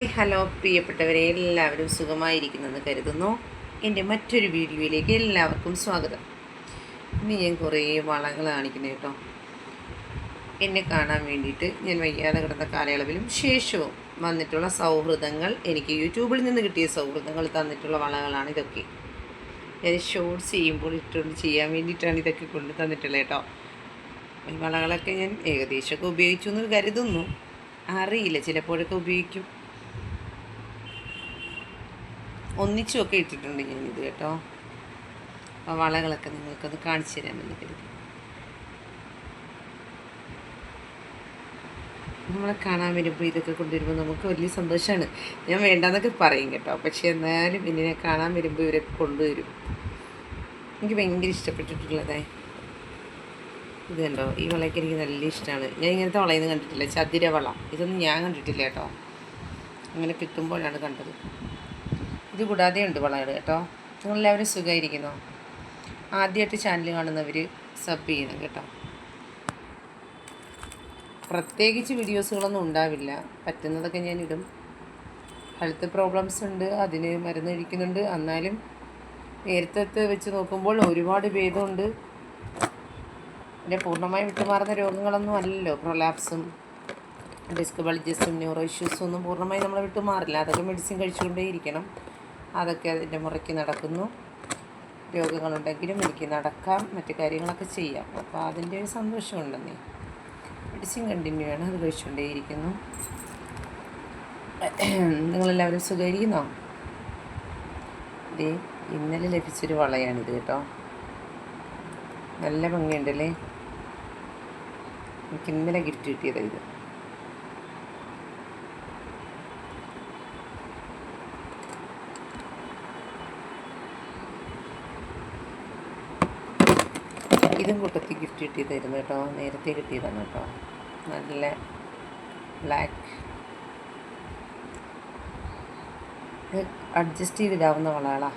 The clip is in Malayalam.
ഹലോ പ്രിയപ്പെട്ടവരെ, എല്ലാവരും സുഖമായിരിക്കുന്നെന്ന് കരുതുന്നു. എൻ്റെ മറ്റൊരു വീഡിയോയിലേക്ക് എല്ലാവർക്കും സ്വാഗതം. ഇന്ന് ഞാൻ കുറേ വളകൾ കാണിക്കുന്നത് കേട്ടോ. എന്നെ കാണാൻ വേണ്ടിയിട്ട് ഞാൻ വയ്യാതെ കിടന്ന കാലയളവിലും ശേഷവും വന്നിട്ടുള്ള സൗഹൃദങ്ങൾ, എനിക്ക് യൂട്യൂബിൽ നിന്ന് കിട്ടിയ സൗഹൃദങ്ങൾ തന്നിട്ടുള്ള വളകളാണ് ഇതൊക്കെ. ഞാൻ ഷോർട്സ് ചെയ്യുമ്പോൾ ഇട്ടുകൊണ്ട് ചെയ്യാൻ വേണ്ടിയിട്ടാണ് ഇതൊക്കെ കൊണ്ട് തന്നിട്ടുള്ളത് കേട്ടോ. ഈ വളകളൊക്കെ ഞാൻ ഏകദേശമൊക്കെ ഉപയോഗിച്ചു എന്ന് കരുതുന്നു. അറിയില്ല, ചിലപ്പോഴൊക്കെ ഉപയോഗിക്കും. ഒന്നിച്ചുമൊക്കെ ഇട്ടിട്ടുണ്ട് ഞാനിത് കേട്ടോ. അപ്പോൾ വളകളൊക്കെ നിങ്ങൾക്കത് കാണിച്ചു തരാമെന്ന് കരുതി. നമ്മളെ കാണാൻ വരുമ്പോൾ ഇതൊക്കെ കൊണ്ടുവരുമ്പോൾ നമുക്ക് വലിയ സന്തോഷമാണ്. ഞാൻ വേണ്ടാന്നൊക്കെ പറയും കേട്ടോ, പക്ഷേ എന്നാലും ഇതിനെ കാണാൻ വരുമ്പോൾ ഇവരൊക്കെ കൊണ്ടുവരും. എനിക്ക് ഭയങ്കര ഇഷ്ടപ്പെട്ടിട്ടുള്ളതേ ഇത് കണ്ടോ. ഈ വളയൊക്കെ എനിക്ക് നല്ല ഇഷ്ടമാണ്. ഞാൻ ഇങ്ങനത്തെ വളയൊന്നും കണ്ടിട്ടില്ല, ചതിര വള. ഇതൊന്നും ഞാൻ കണ്ടിട്ടില്ല കേട്ടോ, അങ്ങനെ കിട്ടുമ്പോഴാണ് കണ്ടത്. ഇത് കൂടാതെ ഉണ്ട് വളകൾ കേട്ടോ. നിങ്ങളെല്ലാവരും സുഖമായിരിക്കുന്നോ? ആദ്യമായിട്ട് ചാനൽ കാണുന്നവർ സബ് ചെയ്യണം കേട്ടോ. പ്രത്യേകിച്ച് വീഡിയോസുകളൊന്നും ഉണ്ടാവില്ല, പറ്റുന്നതൊക്കെ ഞാനിടും. ഹെൽത്ത് പ്രോബ്ലംസ് ഉണ്ട്, അതിന് മരുന്ന് കഴിക്കുന്നുണ്ട്. എന്നാലും നേരത്തെ വെച്ച് നോക്കുമ്പോൾ ഒരുപാട് ഭേദമുണ്ട്. പിന്നെ പൂർണ്ണമായി വിട്ടുമാറുന്ന രോഗങ്ങളൊന്നും അല്ലല്ലോ. പ്രൊലാപ്സും ഡിസ്ക് ബൾജസും ന്യൂറോ ഇഷ്യൂസും ഒന്നും പൂർണ്ണമായി നമ്മളെ വിട്ടുമാറില്ല. അതൊക്കെ മെഡിസിൻ കഴിച്ചുകൊണ്ടേയിരിക്കണം. അതൊക്കെ അതിൻ്റെ മുറയ്ക്ക് നടക്കുന്നു. രോഗങ്ങളുണ്ടെങ്കിലും എനിക്ക് നടക്കാം, മറ്റു കാര്യങ്ങളൊക്കെ ചെയ്യാം. അപ്പോൾ അതിൻ്റെ ഒരു സന്തോഷമുണ്ടെന്നേ. മെഡിസിൻ കണ്ടിന്യൂ ആണ്, അത് കഴിച്ചുകൊണ്ടേയിരിക്കുന്നു. നിങ്ങളെല്ലാവരും സുഖമായിരിക്കുന്നോ? ഇത് ഇന്നലെ ലഭിച്ചൊരു വളയാണിത് കേട്ടോ. നല്ല ഭംഗിയുണ്ടല്ലേ. എനിക്ക് ഇന്നലെ ഗിഫ്റ്റ് കിട്ടിയതാണ് ഇത്. ഇതും കൂട്ടത്തിൽ ഗിഫ്റ്റ് കിട്ടിയതായിരുന്നു കേട്ടോ, നേരത്തെ കിട്ടിയതാണ് കേട്ടോ. നല്ല ബ്ലാക്ക്, ഇത് അഡ്ജസ്റ്റ് ചെയ്തിടാവുന്ന വളകളാണ്.